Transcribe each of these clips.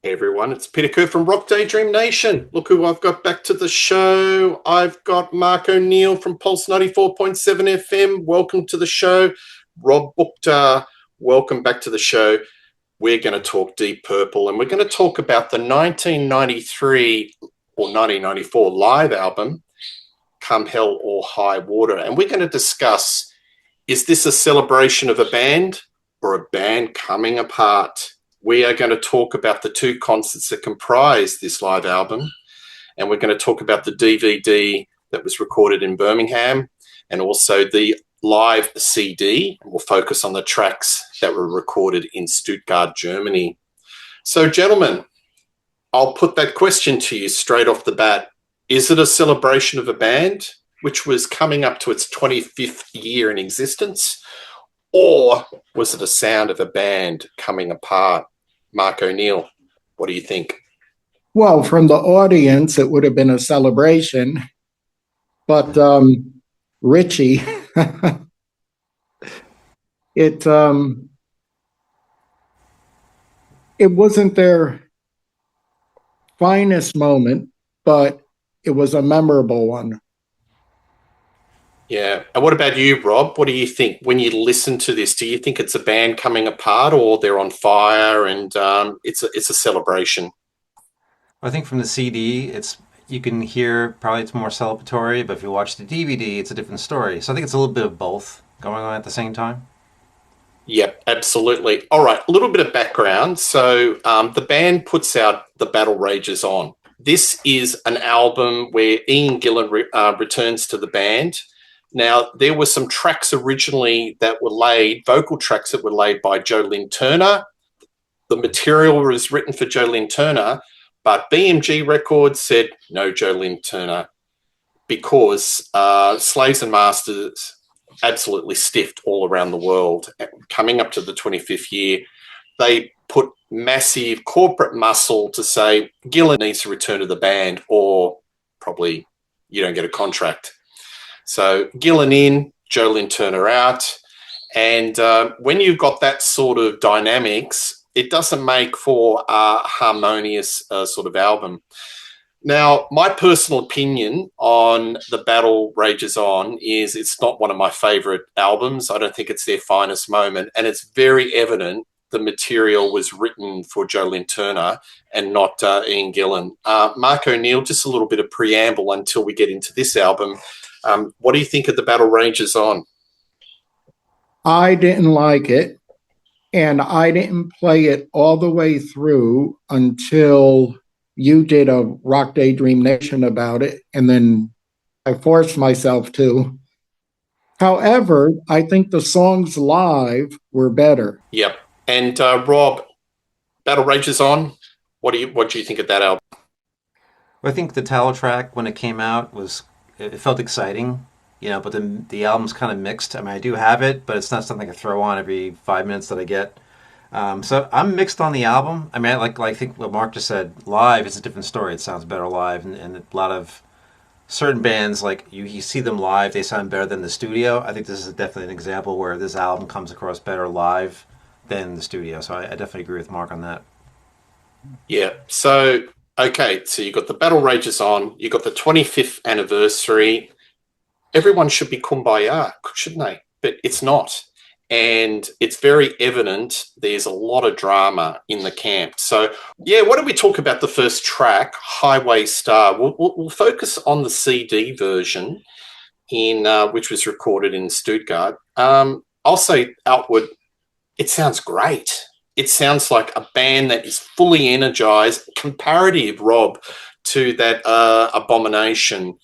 Hey everyone, it's Peter Kerr from Rock Daydream Nation. Look who I've got back to the show. I've got Mark O'Neill from Pulse 94.7 FM. Welcome to the show. Rob Bukta, welcome back to the show. We're going to talk Deep Purple, and we're going to talk about the 1993 or 1994 live album, Come Hell or High Water. And we're going to discuss, is this a celebration of a band or a band coming apart? We are going to talk about the two concerts that comprise this live album, and we're going to talk about the DVD that was recorded in Birmingham and also the live CD. We'll focus on the tracks that were recorded in Stuttgart, Germany. So, gentlemen, I'll put that question to you straight off the bat. Is it a celebration of a band which was coming up to its 25th year in existence, or was it a sound of a band coming apart? Mark O'Neill, what do you think? Well, from the audience, it would have been a celebration. But Richie, it wasn't their finest moment, but it was a memorable one. Yeah. And what about you, Rob? What do you think when you listen to this? Do you think it's a band coming apart, or they're on fire and it's a celebration? I think from the CD, you can hear probably it's more celebratory, but if you watch the DVD, it's a different story. So I think it's a little bit of both going on at the same time. Yep, absolutely. All right, a little bit of background. So the band puts out The Battle Rages On. This is an album where Ian Gillan returns to the band. Now, there were some tracks originally that were laid, vocal tracks that were laid by Joe Lynn Turner. The material was written for Joe Lynn Turner, but BMG Records said, no Joe Lynn Turner, because Slaves and Masters absolutely stiffed all around the world. Coming up to the 25th year, they put massive corporate muscle to say, Gillan needs to return to the band, or probably you don't get a contract. So Gillan in, Joe Lynn Turner out. And when you've got that sort of dynamics, it doesn't make for a harmonious sort of album. Now, my personal opinion on The Battle Rages On is it's not one of my favourite albums. I don't think it's their finest moment. And it's very evident the material was written for Joe Lynn Turner and not Ian Gillan. Mark O'Neill, just a little bit of preamble until we get into this album. What do you think of The Battle Rages On? I didn't like it, and I didn't play it all the way through until you did a Rock Daydream Nation about it, and then I forced myself to. However, I think the songs live were better. Yep. And Rob, Battle Rages On, what do you think of that album? I think the title track, when it came out, it felt exciting, but then the album's kind of mixed. I mean, I do have it, but it's not something I throw on every 5 minutes that I get. So I'm mixed on the album. I mean, I think what Mark just said, live is a different story. It sounds better live, and a lot of certain bands, like you see them live, they sound better than the studio. I think this is definitely an example where this album comes across better live than the studio. So I definitely agree with Mark on that. Yeah. So, okay, so you got The Battle Rages On, you got the 25th anniversary. Everyone should be kumbaya, shouldn't they? But it's not. And it's very evident there's a lot of drama in the camp. So, yeah, why don't we talk about the first track, Highway Star? We'll focus on the CD version, which was recorded in Stuttgart. I'll say outward, it sounds great. It sounds like a band that is fully energized, comparative, Rob, to that Abomination,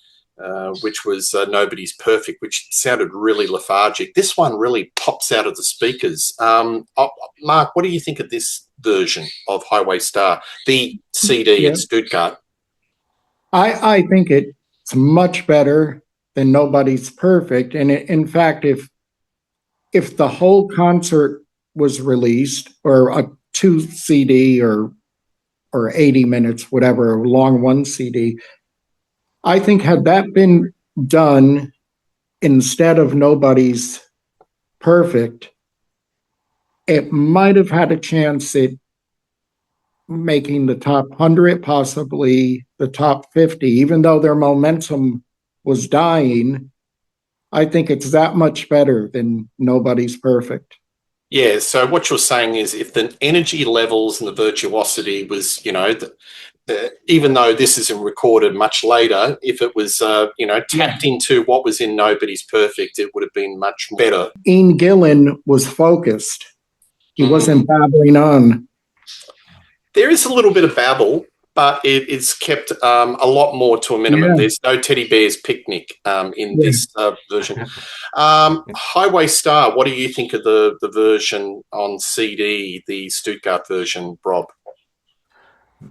which was Nobody's Perfect, which sounded really lethargic. This one really pops out of the speakers. Mark, what do you think of this version of Highway Star, the CD at Stuttgart? I think it's much better than Nobody's Perfect. And in fact, if the whole concert was released, or a 2 CD or 80 minutes, whatever, long 1 CD, I think had that been done instead of Nobody's Perfect, it might have had a chance at making the top 100, possibly the top 50, even though their momentum was dying. I think it's that much better than Nobody's Perfect. Yeah, so what you're saying is if the energy levels and the virtuosity was, even though this isn't recorded much later, if it was, tapped into what was in Nobody's Perfect, it would have been much better. Ian Gillan was focused. He wasn't babbling on. There is a little bit of babble, but it's kept a lot more to a minimum. There's no Teddy Bear's Picnic in this version. Highway Star, what do you think of the version on CD, the Stuttgart version, Rob?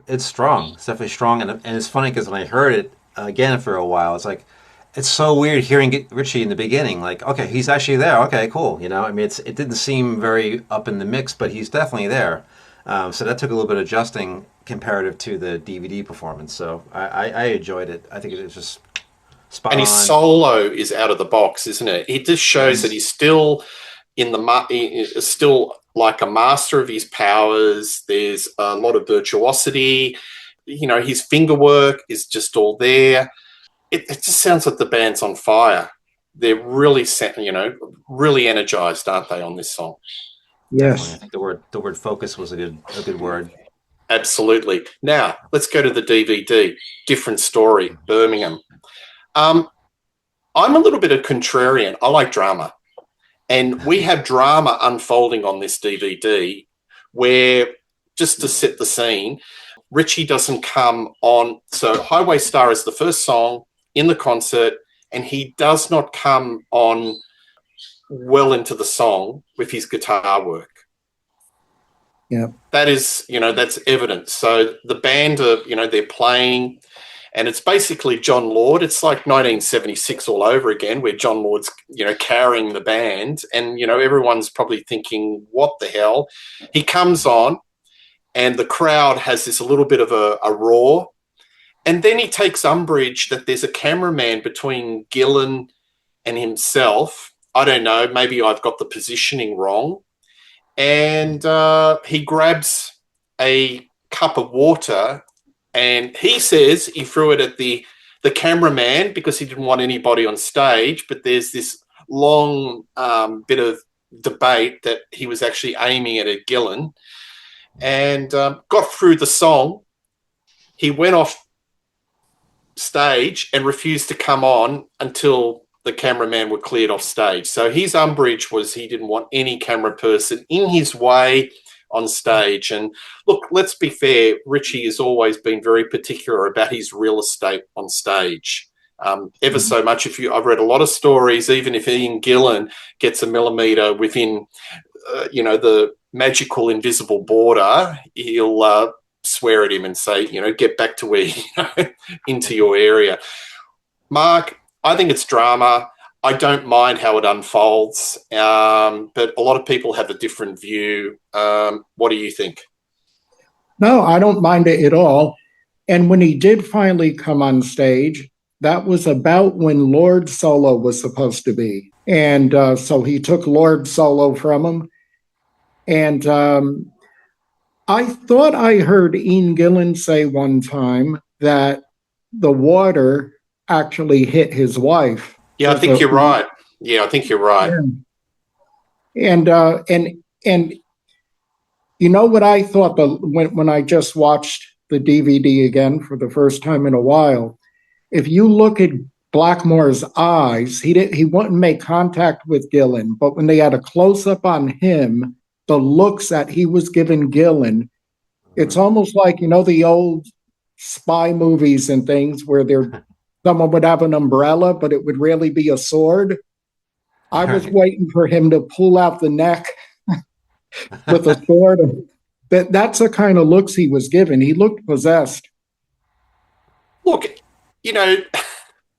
It's strong. It's definitely strong, and it's funny because when I heard it again for a while, it's like it's so weird hearing Richie in the beginning. Like, okay, he's actually there. Okay, cool. I mean, it didn't seem very up in the mix, but he's definitely there. So that took a little bit of adjusting comparative to the DVD performance. So I enjoyed it. I think it was just spot on. And his solo is out of the box, isn't it? It just shows that he's still still like a master of his powers. There's a lot of virtuosity. His finger work is just all there. It just sounds like the band's on fire. They're really, really energized, aren't they, on this song? Yes. Definitely. I think the word focus was a good word. Absolutely. Now let's go to the DVD. Different story. Birmingham. I'm a little bit of contrarian. I like drama. And we have drama unfolding on this DVD where, just to set the scene, Richie doesn't come on. So Highway Star is the first song in the concert, and he does not come on well into the song with his guitar work. Yeah. That is, that's evident. So the band are, they're playing, and it's basically John Lord. It's like 1976 all over again, where John Lord's, carrying the band, and, everyone's probably thinking, what the hell? He comes on, and the crowd has this a little bit of a roar. And then he takes umbrage that there's a cameraman between Gillan and himself. I don't know, maybe I've got the positioning wrong. And he grabs a cup of water, and he says he threw it at the cameraman because he didn't want anybody on stage. But there's this long bit of debate that he was actually aiming it at Gillan, and got through the song. He went off stage and refused to come on until the cameraman were cleared off stage. So his umbrage was he didn't want any camera person in his way on stage. And look, let's be fair, Richie has always been very particular about his real estate on stage. Ever so much. I've read a lot of stories, even if Ian Gillan gets a millimetre within, the magical invisible border, he'll swear at him and say, get back to where, into your area. Mark, I think it's drama. I don't mind how it unfolds, but a lot of people have a different view. What do you think? No, I don't mind it at all. And when he did finally come on stage, that was about when Lord's solo was supposed to be. And so he took Lord's solo from him. And I thought I heard Ian Gillan say one time that the water actually hit his wife. Yeah, I think you're right. Yeah, I think you're right. Yeah. And you know what I thought when I just watched the DVD again for the first time in a while? If you look at Blackmore's eyes, he wouldn't make contact with Gillan, but when they had a close up on him, the looks that he was giving Gillan, it's almost like, the old spy movies and things where someone would have an umbrella, but it would really be a sword. I was waiting for him to pull out the neck with a sword. That's the kind of looks he was given. He looked possessed. Look,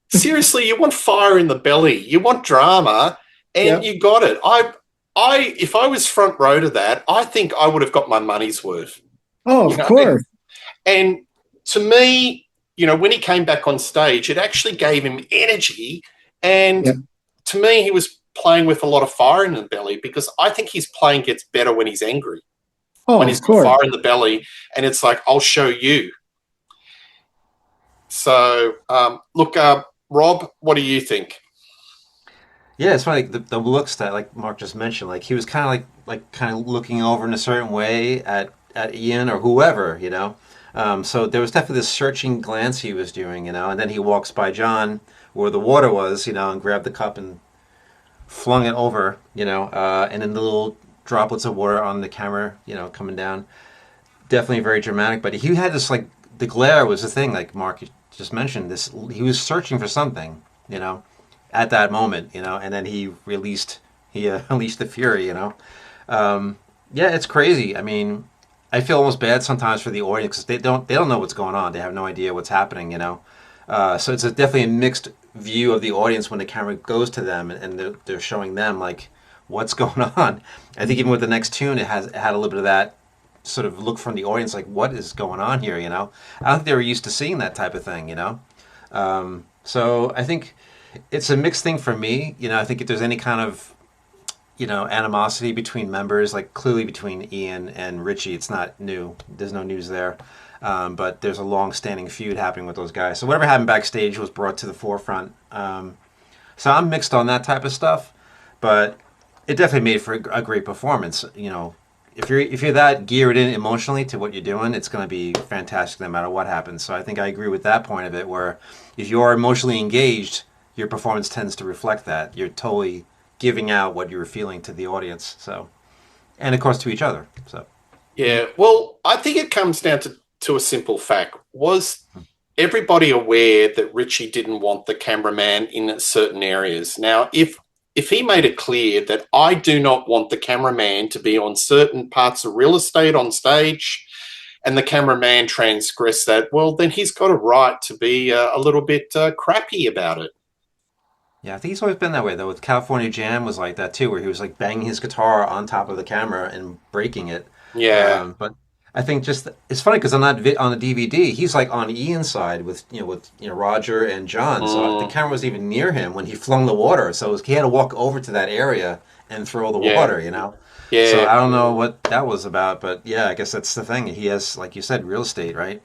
seriously, you want fire in the belly, you want drama, and you got it. If I was front row to that, I think I would have got my money's worth. Oh, of course. And to me, when he came back on stage, it actually gave him energy. And to me, he was playing with a lot of fire in the belly, because I think his playing gets better when he's angry. Oh, when of he's got course. fire in the belly, and it's like, I'll show you. So, look, Rob, what do you think? Yeah, it's funny the looks that like Mark just mentioned. Like he was kind of like kind of looking over in a certain way at Ian or whoever, you know. So there was definitely this searching glance he was doing, you know. And then he walks by John where the water was, you know, and grabbed the cup and flung it over, you know. And then the little droplets of water on the camera, you know, coming down. Definitely very dramatic. But he had this like the glare was the thing, like Mark just mentioned. This he was searching for something, you know, at that moment, you know, and then he unleashed the fury, you know. Yeah, it's crazy. I mean, I feel almost bad sometimes for the audience because they don't know what's going on. They have no idea what's happening, you know. So it's definitely a mixed view of the audience when the camera goes to them and they're showing them like what's going on. I think even with the next tune, it had a little bit of that sort of look from the audience, like what is going on here, you know. I don't think they were used to seeing that type of thing, you know. So I think it's a mixed thing for me. You know, I think if there's any kind of animosity between members, like clearly between Ian and Richie, it's not new. There's no news there. But there's a long-standing feud happening with those guys. So whatever happened backstage was brought to the forefront. So I'm mixed on that type of stuff, but it definitely made for a great performance. You know, if you're that geared in emotionally to what you're doing, it's going to be fantastic no matter what happens. So I think I agree with that point of it, where if you're emotionally engaged, your performance tends to reflect that. You're totally giving out what you were feeling to the audience. So, and of course to each other. So, Yeah, well, I think it comes down to a simple fact. Was everybody aware that Richie didn't want the cameraman in certain areas? Now, if he made it clear that I do not want the cameraman to be on certain parts of real estate on stage, and the cameraman transgressed that, well, then he's got a right to be a little bit crappy about it. yeah, I think he's always been that way though. With California Jam was like that too, where he was like banging his guitar on top of the camera and breaking it. Yeah. But I think just it's funny because on the DVD, he's like on Ian's side with Roger and John. So the Mm, camera was even near him when he flung the water. So he had to walk over to that area and throw the yeah. water. You know. So Yeah. I don't know what that was about, but yeah, I guess that's the thing. He has, like you said, real estate, right?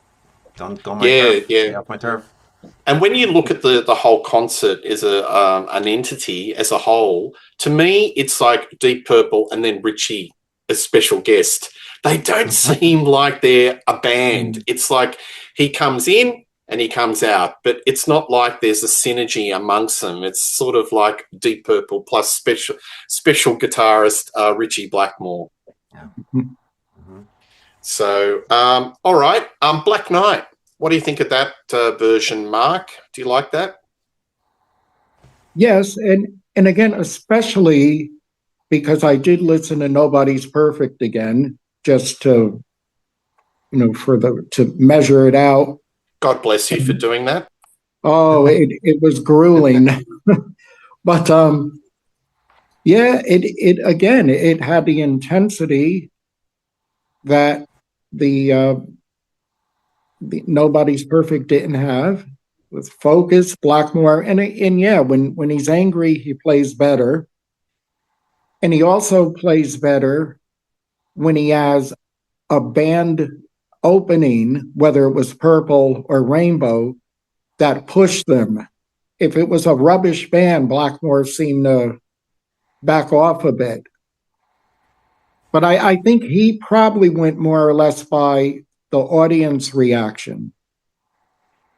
Don't go on my Yeah. turf. Stay Yeah. off my turf. And when you look at the whole concert as an entity as a whole, to me, it's like Deep Purple and then Richie as special guest. They don't seem like they're a band. Mm. It's like he comes in and he comes out, but it's not like there's a synergy amongst them. It's sort of like Deep Purple plus special guitarist Richie Blackmore. Yeah. Hmm. So, all right, Black Knight. What do you think of that version, Mark? Do you like that? Yes, and again, especially because I did listen to Nobody's Perfect again, just to for the to measure it out. God bless you for doing that. Oh, it was grueling. But yeah, it again, it had the intensity that the Nobody's Perfect didn't have, with focus, Blackmore, and yeah, when he's angry, he plays better, and he also plays better when he has a band opening, whether it was Purple or Rainbow, that pushed them. If it was a rubbish band, Blackmore seemed to back off a bit. But I think he probably went more or less by the audience reaction.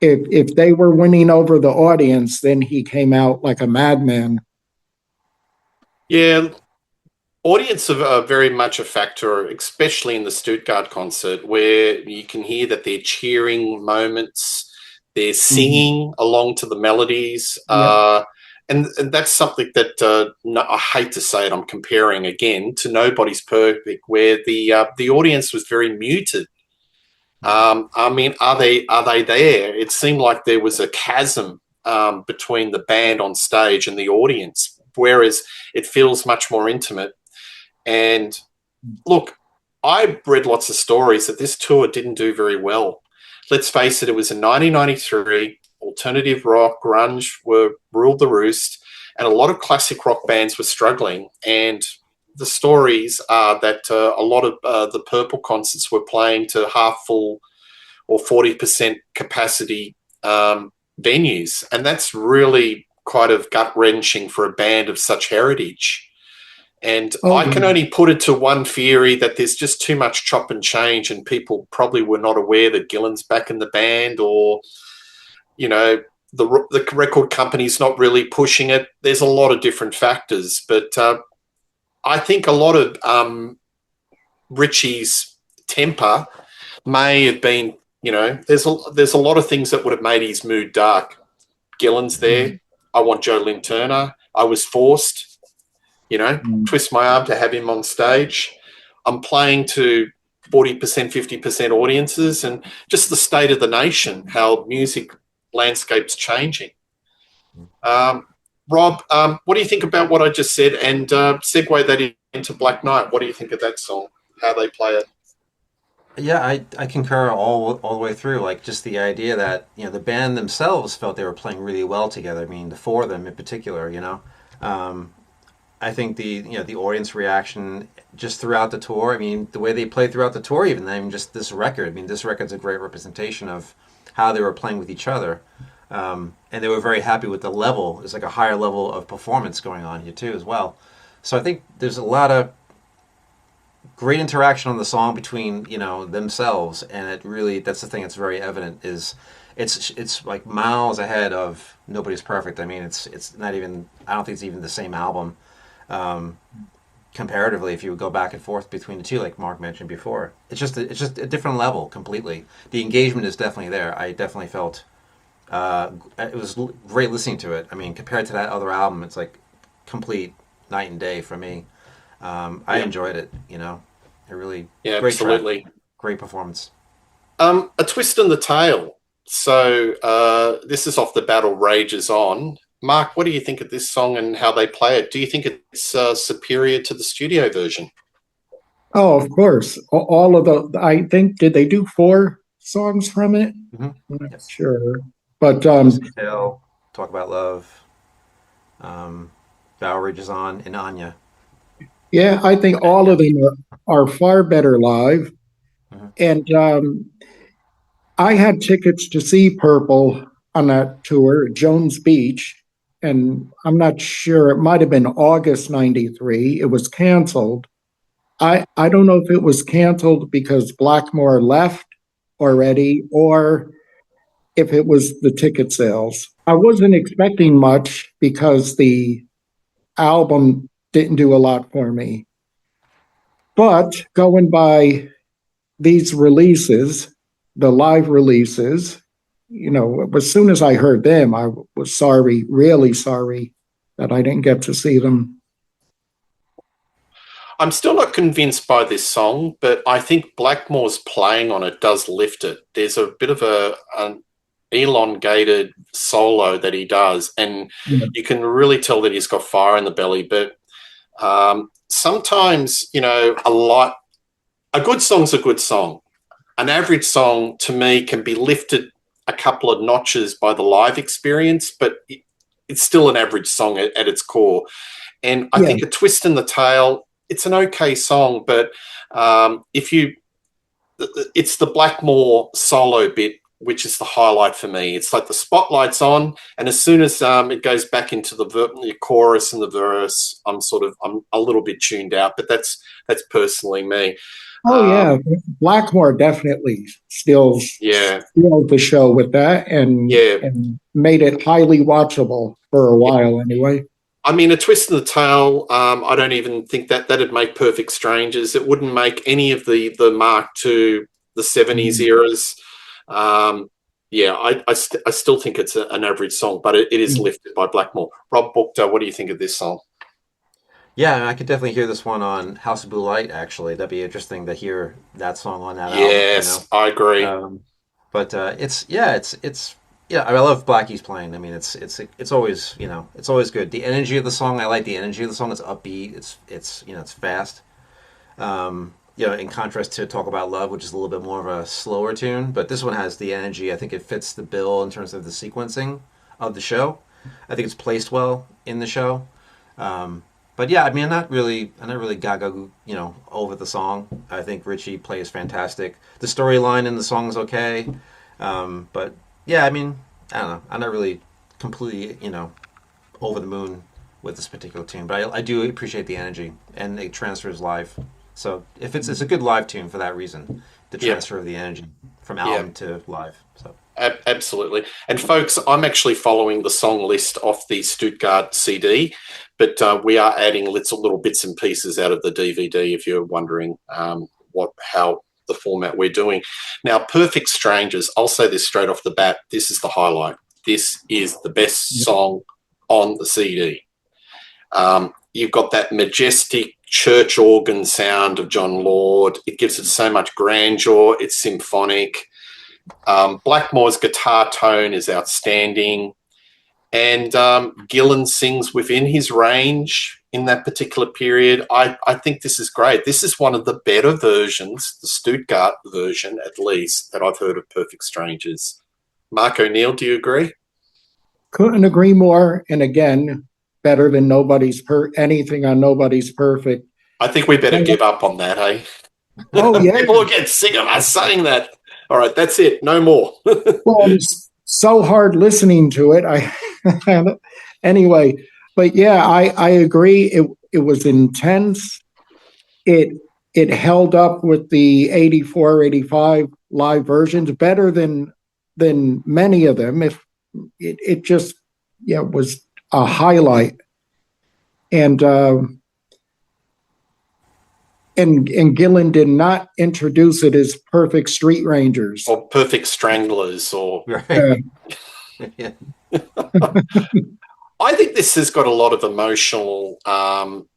If they were winning over the audience, then he came out like a madman. Yeah, audience are very much a factor, especially in the Stuttgart concert, where you can hear that they're cheering moments, they're Mhm. singing along to the melodies. Yep. And that's something that no, I hate to say it, I'm comparing again to Nobody's Perfect, where the audience was very muted. I mean, are they there? It seemed like there was a chasm between the band on stage and the audience, whereas it feels much more intimate. And look, I read lots of stories that this tour didn't do very well. Let's face it, it was in 1993. Alternative rock, grunge were ruled the roost, and a lot of classic rock bands were struggling. And the stories are that a lot of the Purple concerts were playing to half full or 40% capacity venues. And that's really quite of gut wrenching for a band of such heritage. And Oh, I can only put it to one theory that there's just too much chop and change, and people probably were not aware that Gillan's back in the band, or, you know, the record company's not really pushing it. There's a lot of different factors, but I think a lot of Richie's temper may have been, there's a lot of things that would have made his mood dark. Gillan's there. I want Joe Lynn Turner. I was forced, twist my arm to have him on stage. I'm playing to 40%, 50% audiences, and just the state of the nation, how music landscape's changing. Rob, what do you think about what I just said? And segue that into Black Knight. What do you think of that song? How they play it? Yeah, I concur all the way through. Like just the idea that the band themselves felt they were playing really well together. I mean, the four of them in particular. I think the audience reaction just throughout the tour. I mean, the way they played throughout the tour, even just this record. I mean, this record's a great representation of how they were playing with each other, and they were very happy with the level. There's like a higher level of performance going on here too, as well. So I think there's a lot of great interaction on the song between themselves, and it really, that's the thing that's very evident, is it's like miles ahead of Nobody's Perfect. I mean, it's not even, I don't think it's even the same album comparatively, if you would go back and forth between the two, like Mark mentioned before. It's just a different level completely. The engagement is definitely there. I definitely felt it was great listening to it. I mean, compared to that other album, it's like complete night and day for me. I enjoyed it. It really, Yeah, great absolutely. track, great performance. A Twist in the Tail. So this is off the Battle Rages On. Mark, what do you think of this song and how they play it? Do you think it's superior to the studio version? oh, of course. All of I think, did they do four songs from it? Mm-hmm. I'm not Yes. sure. But Twist and Tail, Talk About Love, um, Bower Ridge On, and Anya. yeah, I think all Anya. of them are far better live. Mm-hmm. And I had tickets to see Purple on that tour at Jones Beach. And I'm not sure, it might have been August 93. It was canceled. I don't know if it was canceled because Blackmore left already or if it was the ticket sales. I wasn't expecting much because the album didn't do a lot for me. But going by these releases, the live releases, as soon as I heard them, I was sorry, really sorry that I didn't get to see them. I'm still not convinced by this song, but I think Blackmore's playing on it does lift it. There's a bit of an elongated solo that he does, and Yeah. you can really tell that he's got fire in the belly. But sometimes, a good song's a good song. An average song, to me, can be lifted a couple of notches by the live experience, but it's still an average song at its core. And I Yeah. think A Twist in the Tail, it's an okay song, but it's the Blackmore solo bit which is the highlight for me. It's like the spotlight's on, and as soon as it goes back into the chorus and the verse, I'm a little bit tuned out. But that's personally me. Oh yeah, Blackmore definitely steals Yeah, the show with that, and yeah. made it highly watchable for a while anyway. I mean, A Twist in the Tail, I don't even think that'd make Perfect Strangers. It wouldn't make any of the Mark II, the 70s eras. Yeah, I still think it's an average song, but it is lifted by Blackmore. Rob Bookter, what do you think of this song? Yeah, I could definitely hear this one on House of Blue Light, actually. That'd be interesting to hear that song on that album, Yes, I agree. But yeah, I love Blackie's playing. I mean, it's always, it's always good. The energy of the song, I like the energy of the song. It's upbeat. It's fast. In contrast to Talk About Love, which is a little bit more of a slower tune, but this one has the energy. I think it fits the bill in terms of the sequencing of the show. I think it's placed well in the show. But yeah, I mean, I'm not really gaga, over the song. I think Richie plays fantastic. The storyline in the song is okay, but yeah, I mean, I don't know. I'm not really completely, over the moon with this particular tune, but I do appreciate the energy and it transfers live. So if it's a good live tune for that reason, the Yeah, transfer of the energy from yeah. album to live. So Absolutely. And folks, I'm actually following the song list off the Stuttgart CD, but we are adding little bits and pieces out of the DVD if you're wondering how the format we're doing. Now, Perfect Strangers, I'll say this straight off the bat, this is the highlight. This is the best song on the CD. You've got that majestic church organ sound of John Lord. It gives it so much grandeur. It's symphonic. Blackmore's guitar tone is outstanding, and Gillan sings within his range in that particular period. I think this is great. This is one of the better versions, the Stuttgart version at least, that I've heard of Perfect Strangers. Mark O'Neill, do you agree? Couldn't agree more. And again, better than anything on Nobody's Perfect. I think we better give up on that, hey? Oh yeah. People will get sick of us saying that. All right, that's it. No more. Well, it's so hard listening to it. I anyway, but yeah, I agree. It was intense. It held up with the 84, 85 live versions better than many of them. If it just was a highlight. And Gillan did not introduce it as Perfect Street Rangers. Or Perfect Stranglers, or right, yeah. I think this has got a lot of emotional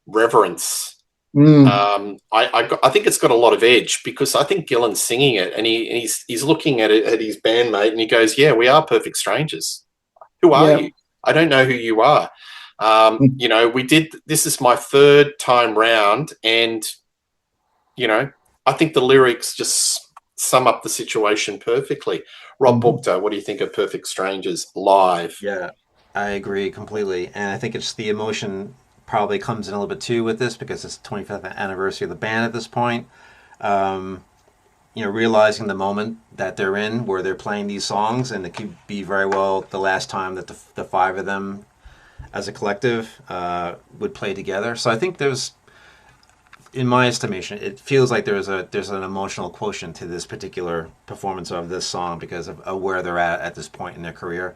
reverence. I think it's got a lot of edge because I think Gillan's singing it and he's looking at it at his bandmate and he goes, "Yeah, we are perfect strangers. Who are you? I don't know who you are." We did. This is my third time round, and I think the lyrics just sum up the situation perfectly. Rob Bookter, what do you think of Perfect Strangers live? Yeah, I agree completely. And I think it's the emotion probably comes in a little bit too with this because it's the 25th anniversary of the band at this point. Realizing the moment that they're in where they're playing these songs, and it could be very well the last time that the five of them as a collective would play together. So I think there's, in my estimation, it feels like there's an emotional quotient to this particular performance of this song because of where they're at this point in their career.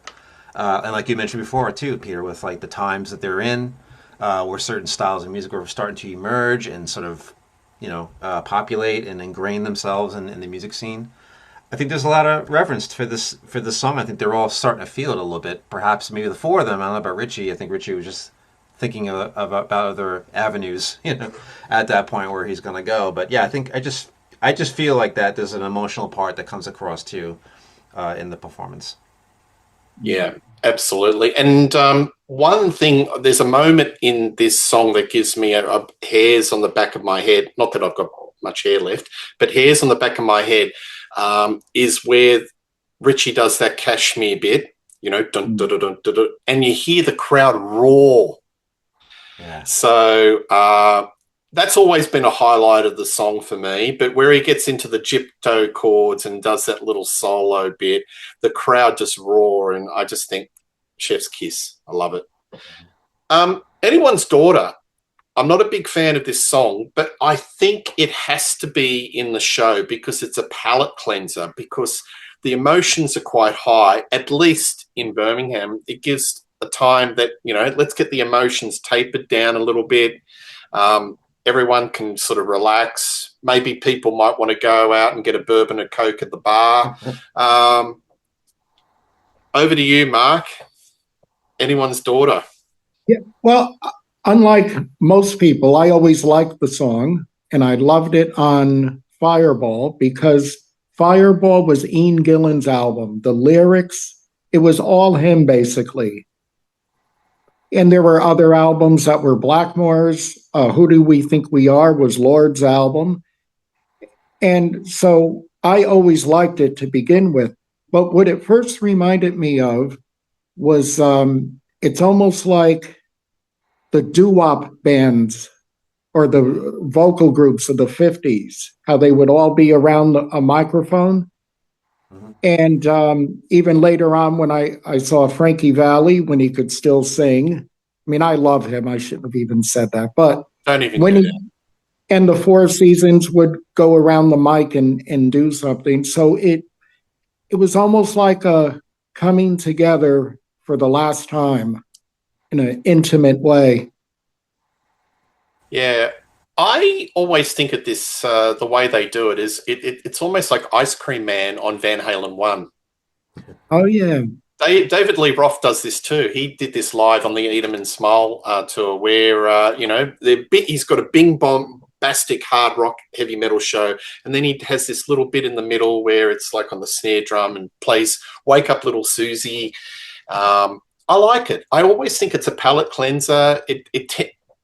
And like you mentioned before too, Peter, with like the times that they're in, where certain styles of music are starting to emerge and sort of, populate and ingrain themselves in the music scene. I think there's a lot of reference for this song. I think they're all starting to feel it a little bit. Perhaps maybe the four of them. I don't know about Richie. I think Richie was just thinking about other avenues, at that point where he's going to go. But yeah, I think I just feel like that there's an emotional part that comes across too in the performance. Yeah, absolutely. And one thing, there's a moment in this song that gives me a hairs on the back of my head. Not that I've got much hair left, but hairs on the back of my head is where Richie does that Kashmir bit, dun, dun, dun, dun, dun, dun, and you hear the crowd roar. Yeah. So that's always been a highlight of the song for me. But where he gets into the gypto chords and does that little solo bit, the crowd just roar, and I just think chef's kiss. I love it. Anyone's Daughter. I'm not a big fan of this song, but I think it has to be in the show because it's a palate cleanser, because the emotions are quite high, at least in Birmingham. It gives a time that, let's get the emotions tapered down a little bit. Everyone can sort of relax. Maybe people might want to go out and get a bourbon and Coke at the bar. Over to you, Mark. Anyone's Daughter. Yeah. Well, unlike most people, I always liked the song, and I loved it on Fireball because Fireball was Ian Gillan's album. The lyrics, it was all him basically. And there were other albums that were Blackmore's. Who Do We Think We Are was Lord's album. And so I always liked it to begin with. But what it first reminded me of was it's almost like the doo-wop bands or the vocal groups of the 50s, how they would all be around a microphone. Mm-hmm. And even later on, when I saw Frankie Valli, when he could still sing, I mean, I love him. I shouldn't have even said that. But don't even when he and the Four Seasons would go around the mic and do something. So it was almost like a coming together for the last time in an intimate way. Yeah. I always think of this, the way they do it is it's almost like Ice Cream Man on Van Halen 1. Oh, yeah. David Lee Roth does this too. He did this live on the Eat 'em and Smile tour where, he's got a bing bombastic hard rock heavy metal show. And then he has this little bit in the middle where it's like on the snare drum and plays Wake Up Little Susie. I like it. I always think it's a palate cleanser. It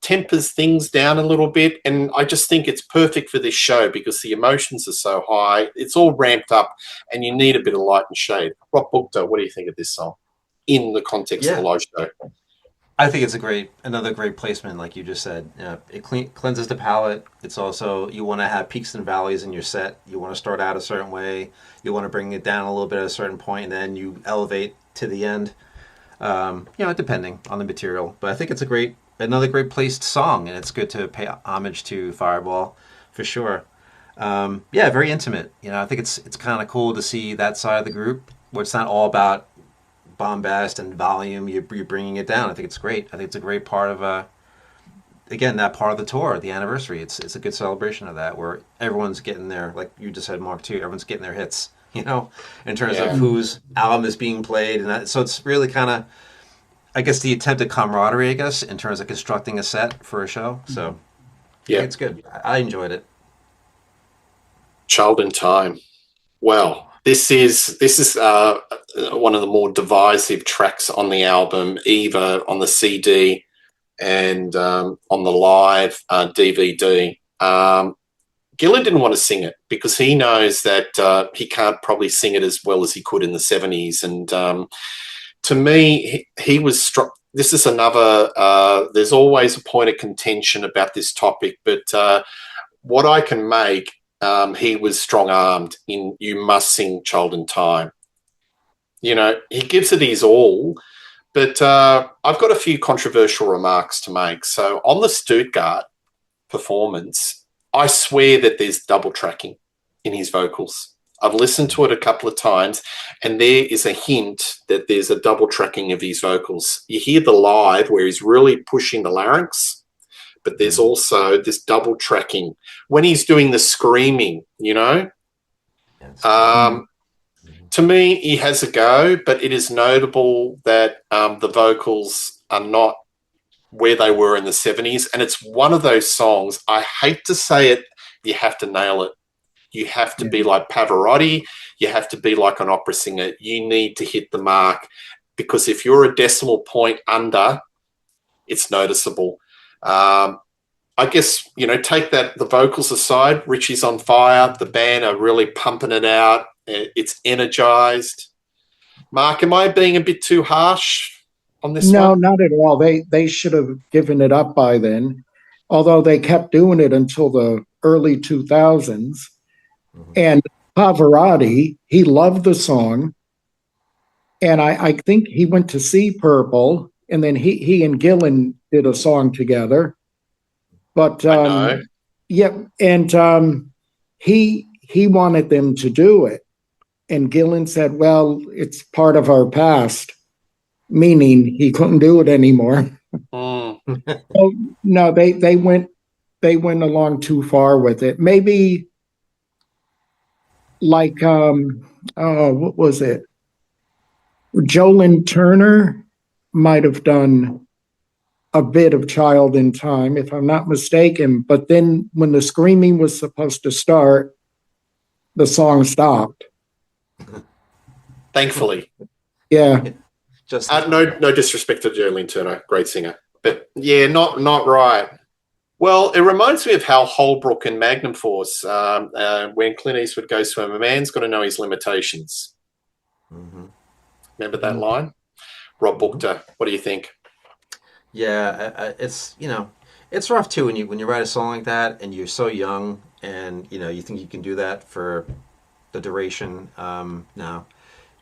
tempers things down a little bit, and I just think it's perfect for this show because the emotions are so high. It's all ramped up, and you need a bit of light and shade. Rob Bukta, what do you think of this song in the context of the live show? I think it's another great placement, like you just said. It cleanses the palate. It's also, you want to have peaks and valleys in your set. You want to start out a certain way. You want to bring it down a little bit at a certain point, and then you elevate to the end. Depending on the material. But I think it's another great placed song, and it's good to pay homage to Fireball for sure. Very intimate. I think it's kind of cool to see that side of the group where it's not all about bombast and volume. You're bringing it down. I think it's great. I think it's a great part of again, that part of the tour, the anniversary. It's a good celebration of that where everyone's getting their, like you just said, Mark, too. Everyone's getting their hits. In terms of whose album is being played, and so it's really kind of, I guess, the attempt at camaraderie, I guess, in terms of constructing a set for a show. So, yeah, it's good. I enjoyed it. Child in Time. Well, this is one of the more divisive tracks on the album, either on the CD and on the live DVD. Gillan didn't want to sing it because he knows that he can't probably sing it as well as he could in the 70s. And to me, he was struck. This is another, there's always a point of contention about this topic, but what I can make, he was strong-armed in You Must Sing Child in Time. He gives it his all, but I've got a few controversial remarks to make. So on the Stuttgart performance, I swear that there's double tracking in his vocals. I've listened to it a couple of times, and there is a hint that there's a double tracking of his vocals. You hear the live where he's really pushing the larynx, but there's also this double tracking when he's doing the screaming, To me, he has a go, but it is notable that the vocals are not where they were in the 70s. And it's one of those songs, I hate to say it, you have to nail it. You have to be like Pavarotti. You have to be like an opera singer. You need to hit the mark because if you're a decimal point under, it's noticeable. I guess, take the vocals aside, Richie's on fire. The band are really pumping it out. It's energized. Mark, am I being a bit too harsh on this one? No, not at all. They should have given it up by then, although they kept doing it until the early 2000s. Mm-hmm. And Pavarotti, he loved the song. And I think he went to see Purple, and then he and Gillan did a song together. But and he wanted them to do it. And Gillan said, well, it's part of our past, meaning he couldn't do it anymore. So, no, they went along too far with it. Maybe like what was it? Jolyn Turner might have done a bit of Child in Time, if I'm not mistaken. But then when the screaming was supposed to start, the song stopped. Thankfully. Yeah. Just no disrespect to Jolene Turner, great singer. But yeah, not right. Well, it reminds me of Hal Holbrook in Magnum Force when Clint Eastwood goes to him, a man's got to know his limitations. Mm-hmm. Remember that line? Rob Bukta, what do you think? Yeah, it's it's rough too when you write a song like that and you're so young and you think you can do that for the duration. No,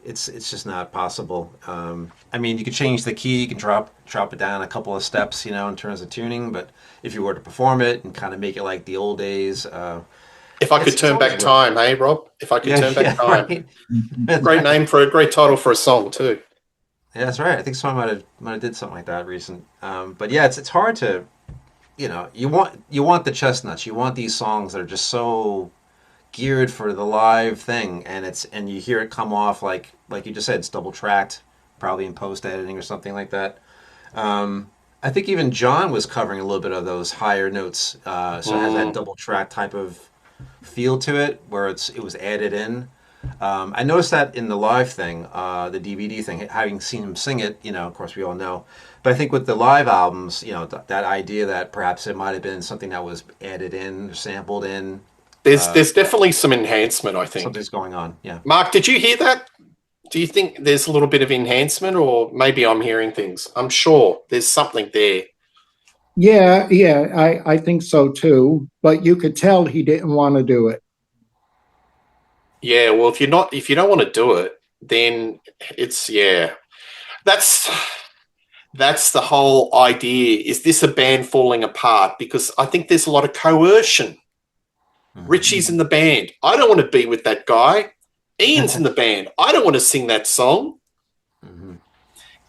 it's just not possible. I mean, you could change the key, you can drop it down a couple of steps, in terms of tuning. But if you were to perform it and kind of make it like the old days, If I could it's turn always back rough. time, hey Rob, if I could Yeah, turn back yeah, time. right. Great name for a great title for a song too. Yeah, that's right. I think someone might have did something like that recent. But yeah, it's hard to you want the chestnuts. You want these songs that are just so geared for the live thing, and you hear it come off like you just said, it's double tracked, probably in post editing or something like that. I think even John was covering a little bit of those higher notes, so it has that Mm. double track type of feel to it, where it was added in. I noticed that in the live thing, the DVD thing, having seen him sing it, of course we all know. But I think with the live albums, that idea that perhaps it might have been something that was added in, sampled in, There's definitely some enhancement, I think. something's going on. Yeah. Mark, did you hear that? Do you think there's a little bit of enhancement, or maybe I'm hearing things? I'm sure there's something there. Yeah, yeah, I think so too. But you could tell he didn't want to do it. Yeah, well, if you don't want to do it, then it's yeah. That's that's the whole idea. Is this a band falling apart? Because I think there's a lot of coercion. Hmm. Richie's in the band. I don't want to be with that guy. Ian's in the band. I don't want to sing that song. Hmm.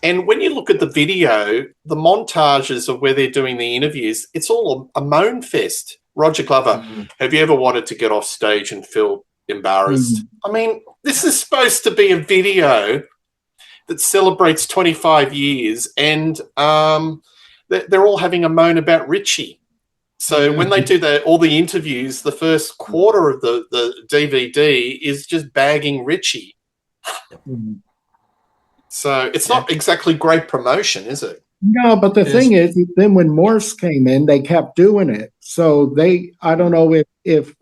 And when you look at the video, the montages of where they're doing the interviews, it's all a moan fest. Roger Glover, Hmm. have you ever wanted to get off stage and feel embarrassed? Mhm. I mean, this is supposed to be a video that celebrates 25 years, and they're all having a moan about Richie. So when they do all the interviews, the first quarter of the DVD is just bagging Richie. Mhm. So it's Yeah, not exactly great promotion, is it? No, but the it thing is. is, then when Morse came in, they kept doing it. So I don't Mm. know if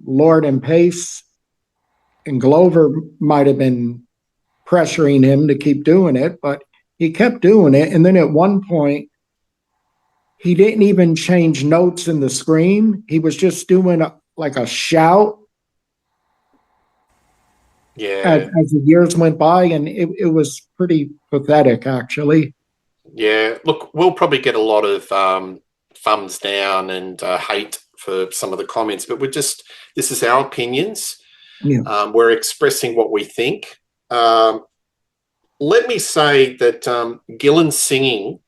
Lord and Pace and Glover might have been pressuring him to keep doing it, but he kept doing it. And then at one point, he didn't even change notes in the scream. He was just doing like a shout Yeah, as the years went by, and it was pretty pathetic, actually. yeah. Look, we'll probably get a lot of thumbs down and hate for some of the comments, but this is our opinions. Yeah. We're expressing what we think. Um, Let me say that Gillen's singing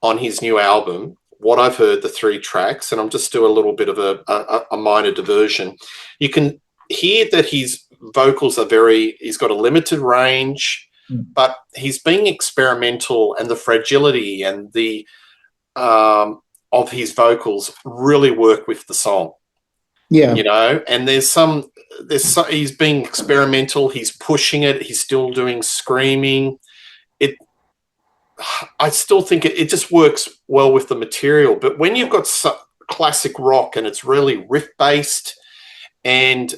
on his new album, what I've heard, the three tracks, and I'm just do a little bit of a minor diversion. You can hear that his vocals are he's got a limited range, but he's being experimental, and the fragility and the of his vocals really work with the song, Yeah. and he's being experimental, he's pushing it, he's still doing screaming. It I still think it just works well with the material. But when you've got classic rock and it's really riff based, and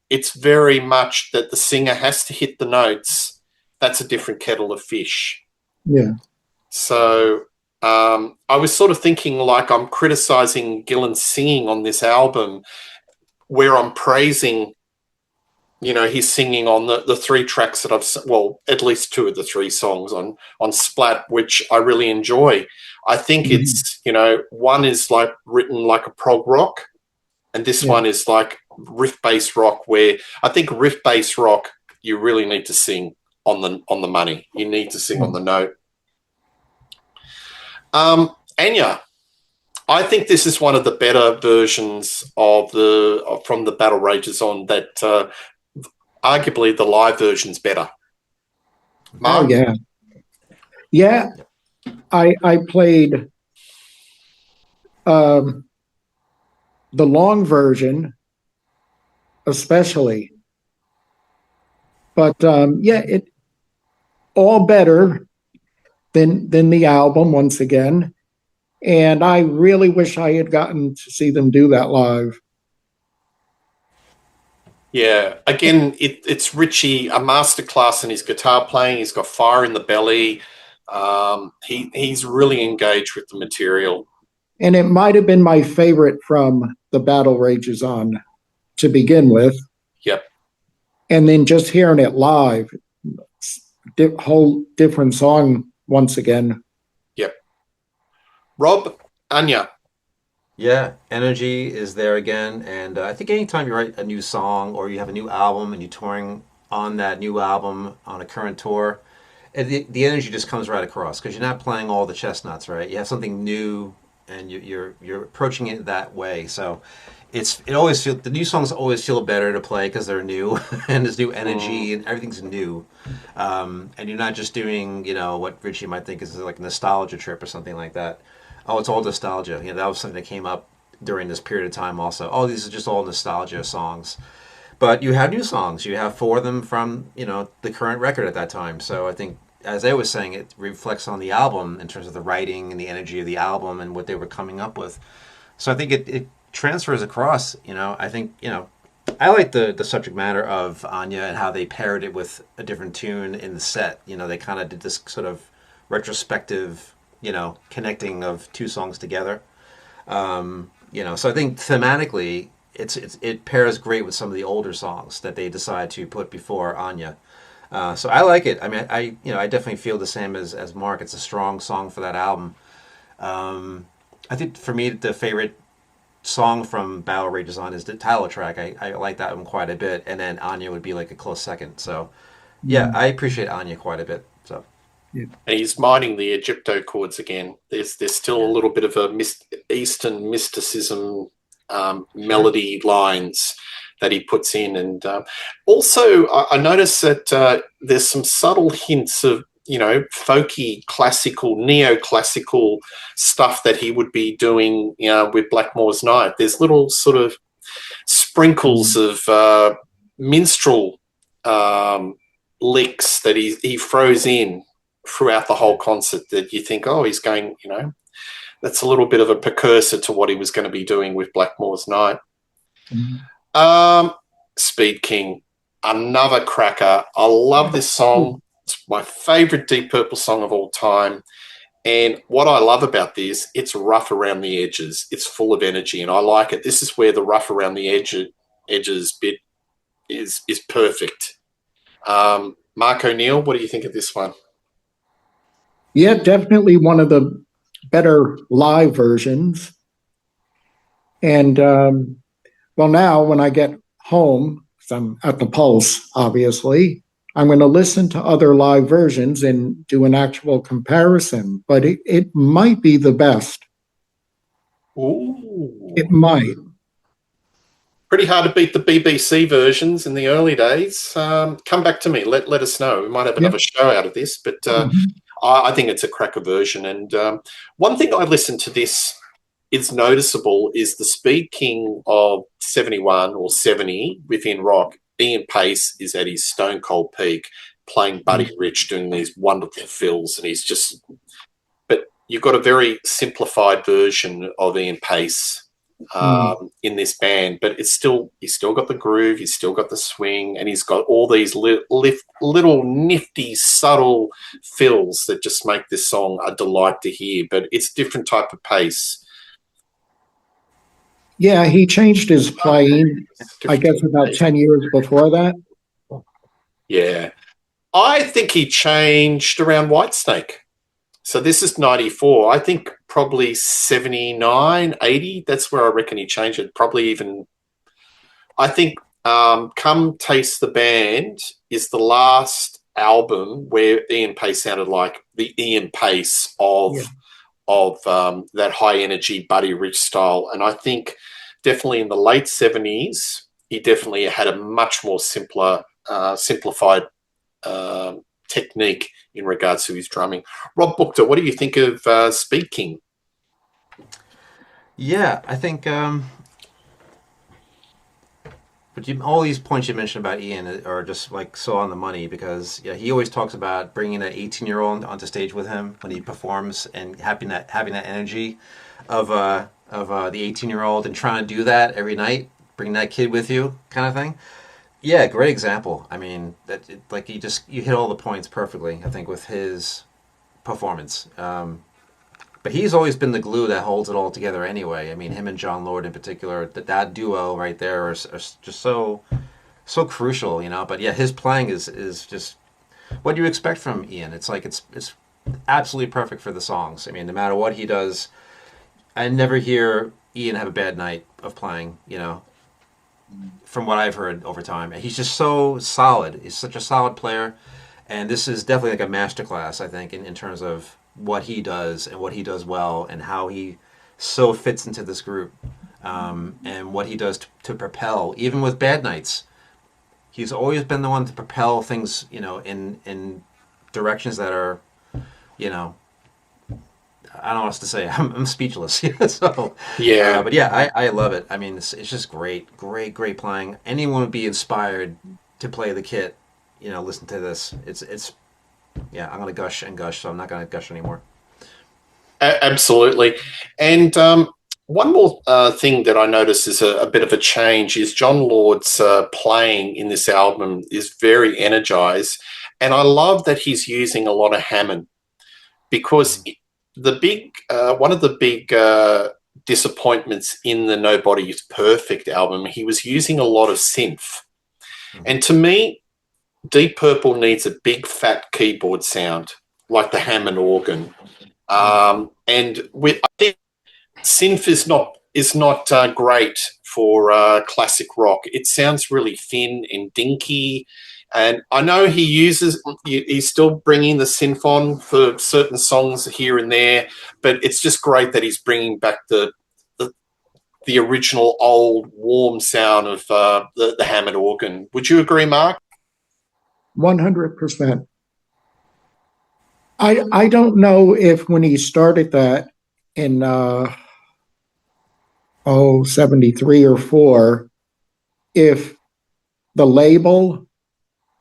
it's very much that the singer has to hit the notes, that's a different kettle of fish. Yeah. So I was sort of thinking like I'm criticizing Gillen's singing on this album, where I'm praising he's singing on the three tracks that at least two of the three songs on Splat, which I really enjoy. I think Mhm. it's, one is like written like a prog rock, and this Yeah. one is like riff based rock, where I think riff based rock, you really need to sing on the money. You need to sing on the note. Anya, I think this is one of the better versions from the Battle Rages on that. Arguably, the live version's better. Oh Mark? yeah. Yeah. I played um, the long version, especially. But yeah, it all better than the album once again. And I really wish I had gotten to see them do that live. Yeah. Again, it's Richie, a masterclass in his guitar playing. He's got fire in the belly. He's really engaged with the material. And it might have been my favorite from The Battle Rages On to begin with. Yep, And then just hearing it live, whole different song once again. yep. Rob, Anya. Yeah, energy is there again, and I think anytime you write a new song or you have a new album and you're touring on that new album on a current tour, the energy just comes right across because you're not playing all the chestnuts, right? You have something new, and you're approaching it that way. So it always feel the new songs always feel better to play because they're new and there's new energy and everything's new, and you're not just doing what Richie might think is like a nostalgia trip or something like that. Oh, it's all nostalgia. That was something that came up during this period of time also. Oh, these are just all nostalgia songs. But you have new songs. You have four of them from, the current record at that time. So I think, as I was saying, it reflects on the album in terms of the writing and the energy of the album and what they were coming up with. So I think it transfers across. I think, I like the subject matter of Anya and how they paired it with a different tune in the set. They kind of did this sort of retrospective, connecting of two songs together. So I think thematically, it pairs great with some of the older songs that they decide to put before Anya. So I like it. I mean, I definitely feel the same as Mark. It's a strong song for that album. I think for me, the favorite song from Battle Rages On is the title track. I like that one quite a bit, and then Anya would be like a close second. So yeah, I appreciate Anya quite a bit. So. Yeah. And he's mining the Egypto chords again. There's still a little bit of a Eastern mysticism melody lines that he puts in, and also I noticed that there's some subtle hints of folky, classical, neoclassical stuff that he would be doing with Blackmore's Night. There's little sort of sprinkles of minstrel licks that he throws in throughout the whole concert that you think, oh, he's going, that's a little bit of a precursor to what he was going to be doing with Blackmore's Night. Speed King, another cracker. I love this song. It's my favorite Deep Purple song of all time. And what I love about this, it's rough around the edges. It's full of energy, and I like it. This is where the rough around the edges bit is perfect. Mark O'Neill, what do you think of this one? Yeah, definitely one of the better live versions. And well, now when I get home, 'cause I'm at the Pulse, obviously, I'm going to listen to other live versions and do an actual comparison. But it might be the best. Ooh. It might. Pretty hard to beat the BBC versions in the early days. Come back to me. Let us know. We might have another show out of this, but I think it's a cracker version. And one thing I listened to this is noticeable is the Speed King of 71 or 70 within rock. Ian Pace is at his stone cold peak, playing Buddy Rich, doing these wonderful fills, and he's just. But you've got a very simplified version of Ian Pace in this band, but he's still got the groove, he's still got the swing, and he's got all these little nifty, subtle fills that just make this song a delight to hear. But it's a different type of pace. Yeah, he changed his playing, I guess, about 10 years before that. Yeah. I think he changed around Whitesnake. So this is 94. I think probably 79, 80. That's where I reckon he changed it. Probably even, I think Come Taste the Band is the last album where Ian Pace sounded like the Ian Pace of that high energy Buddy Rich style. And I think definitely in the late 70s, he definitely had a much more simplified technique in regards to his drumming. Rob Bookter, what do you think of Speed King? Yeah, I think all these points you mentioned about Ian are just like so on the money because he always talks about bringing an 18-year-old onto stage with him when he performs and having that energy of the 18-year-old and trying to do that every night, bring that kid with you kind of thing. Yeah, great example. I mean, you hit all the points perfectly. I think with his performance. But he's always been the glue that holds it all together anyway. I mean, him and John Lord in particular, that duo right there are just so crucial, you know. But yeah, his playing is just what do you expect from Ian? It's like it's absolutely perfect for the songs. I mean, no matter what he does, I never hear Ian have a bad night of playing, you know, from what I've heard over time. He's just so solid. He's such a solid player. And this is definitely like a masterclass, I think, in terms of what he does and what he does well and how he so fits into this group, and what he does to propel, even with bad nights. He's always been the one to propel things, you know, in directions that are, you know, I don't know what else to say. I'm speechless. So, Yeah, but yeah, I love it. I mean, it's just great playing. Anyone would be inspired to play the kit. You know, listen to this. It's yeah. I'm gonna gush and gush, so I'm not gonna gush anymore. absolutely. And one more thing that I noticed is a bit of a change is John Lord's playing in this album is very energized, and I love that he's using a lot of Hammond because the big one of the big disappointments in the Nobody Is Perfect album, he was using a lot of synth, Mm-hmm. and to me, Deep Purple needs a big fat keyboard sound like the Hammond organ. And with I think synth is not great for classic rock. It sounds really thin and dinky. And I know he's still bringing the synth on for certain songs here and there, but it's just great that he's bringing back the, the original old warm sound of the Hammond organ. Would you agree, Mark? 100%. I don't know if when he started that in 73 or 4, if the label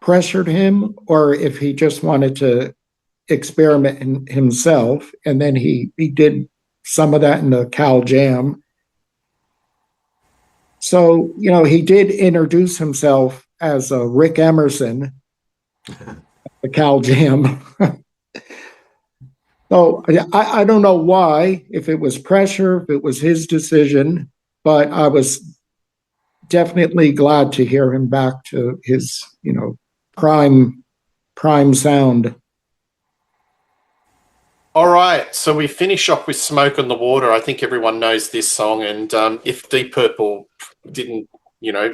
pressured him or if he just wanted to experiment himself. And then he did some of that in the Cal Jam. So, you know, he did introduce himself as Rick Emerson, the Cal Jam. So I don't know why, if it was pressure, if it was his decision, but I was definitely glad to hear him back to his, you know, prime sound. All right, so we finish off with "Smoke on the Water." I think everyone knows this song, and if Deep Purple didn't,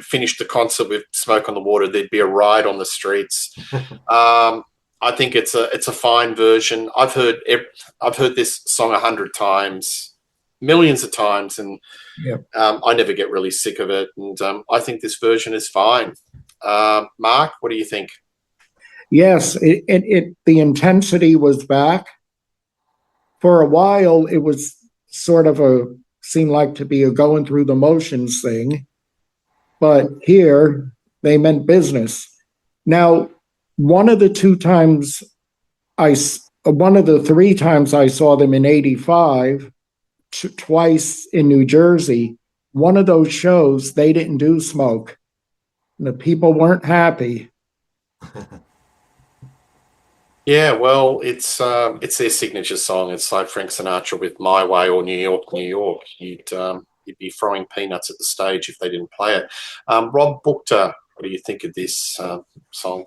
finish the concert with "Smoke on the Water," there'd be a riot on the streets. I think it's a fine version. I've heard this song 100 times, millions of times, and Yeah. I never get really sick of it. And I think this version is fine. Mark, what do you think? Yes, the intensity was back. For a while, it was sort of seemed like to be a going through the motions thing, but here they meant business. Now, one of the 3 times I saw them in '85, twice in New Jersey. One of those shows, they didn't do Smoke. And the people weren't happy. Yeah, well, it's their signature song. It's like Frank Sinatra with "My Way" or "New York, New York." You'd be throwing peanuts at the stage if they didn't play it. Rob Bookter, what do you think of this song,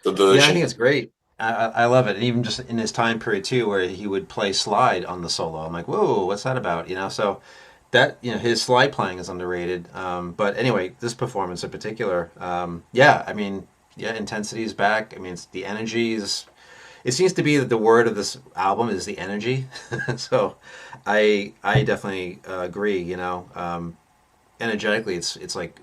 the Yeah, I version? think it's great. I love it, and even just in his time period too, where he would play slide on the solo. I'm like, whoa, what's that about? You know, so that his slide playing is underrated. But anyway, this performance in particular, yeah, I mean, yeah, intensity is back. I mean, it's the energy is. It seems to be that the word of this album is the energy. So, I definitely agree. You know, energetically, it's like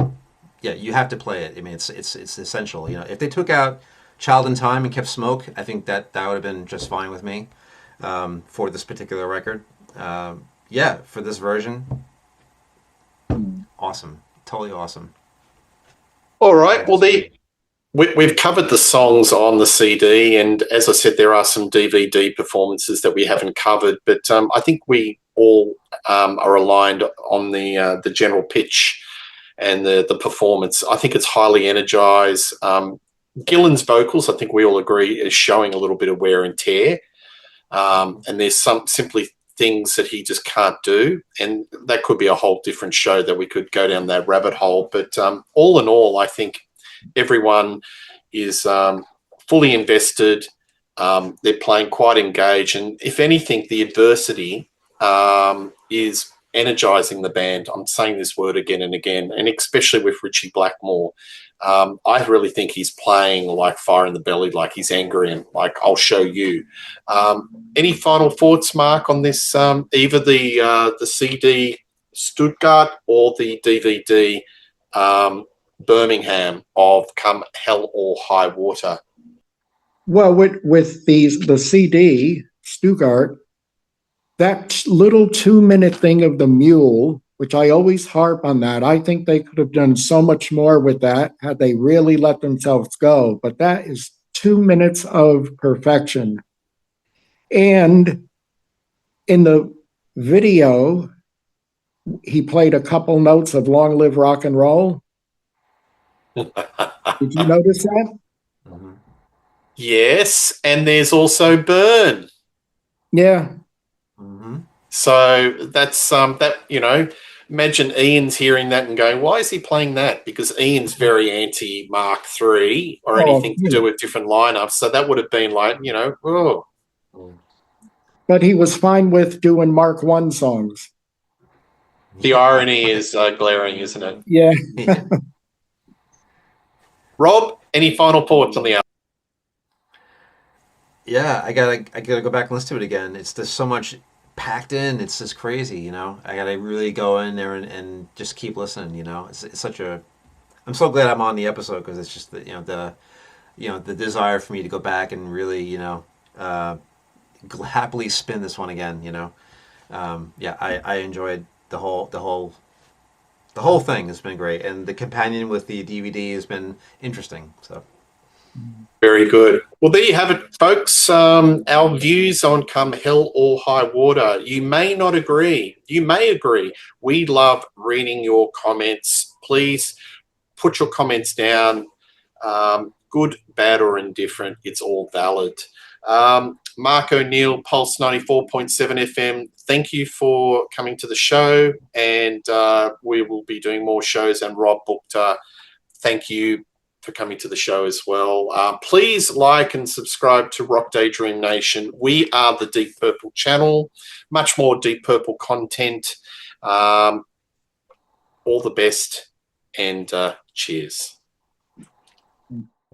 yeah, you have to play it. I mean, it's essential. You know, if they took out Child in Time and kept Smoke, I think that would have been just fine with me for this particular record. Yeah, for this version, awesome, totally awesome. All right. Glad to Well, see. we've covered the songs on the CD, and as I said, there are some DVD performances that we haven't covered, but I think we all are aligned on the general pitch and the performance. I think it's highly energized. Gillan's vocals, I think we all agree, is showing a little bit of wear and tear. and there's some simply things that he just can't do, and that could be a whole different show that we could go down that rabbit hole. But all in all, I think everyone is fully invested. They're playing quite engaged, and if anything, the adversity is energizing the band. I'm saying this word again and again, and especially with Richie Blackmore. I really think he's playing like fire in the belly, like he's angry and like, I'll show you. Any final thoughts, Mark, on this? Either the CD Stuttgart or the DVD Birmingham of Come Hell or High Water? Well, with the CD Stuttgart, that little 2-minute thing of the mule, which I always harp on that. I think they could have done so much more with that had they really let themselves go. But that is 2 minutes of perfection. And in the video, he played a couple notes of Long Live Rock and Roll. Did you notice that? Mm-hmm. Yes, and there's also Burn. Yeah. Mm-hmm. So that's that, you know, imagine Ian's hearing that and going, why is he playing that? Because Ian's very anti Mark III or anything to do with different lineups. So that would have been like, you know, oh. But he was fine with doing Mark I songs. The irony is glaring, isn't it? Yeah. Rob, any final thoughts on the album? Yeah, I gotta go back and listen to it again. It's just so much packed in. It's just crazy, you know. I gotta really go in there and just keep listening. You know, it's such a. I'm so glad I'm on the episode because it's just the desire for me to go back and really happily spin this one again. You know, I enjoyed the whole thing has been great, and the companion with the DVD has been interesting. So. Very good. Well, there you have it, folks. Our views on Come Hell or High Water. You may not agree. You may agree. We love reading your comments. Please put your comments down. Good, bad, or indifferent. It's all valid. Mark O'Neill, Pulse 94.7 FM. Thank you for coming to the show. And we will be doing more shows. And Rob Bookter, thank you for coming to the show as well. Please like and subscribe to Rock Daydream Nation. We are the Deep Purple channel. Much more Deep Purple content. All the best and cheers.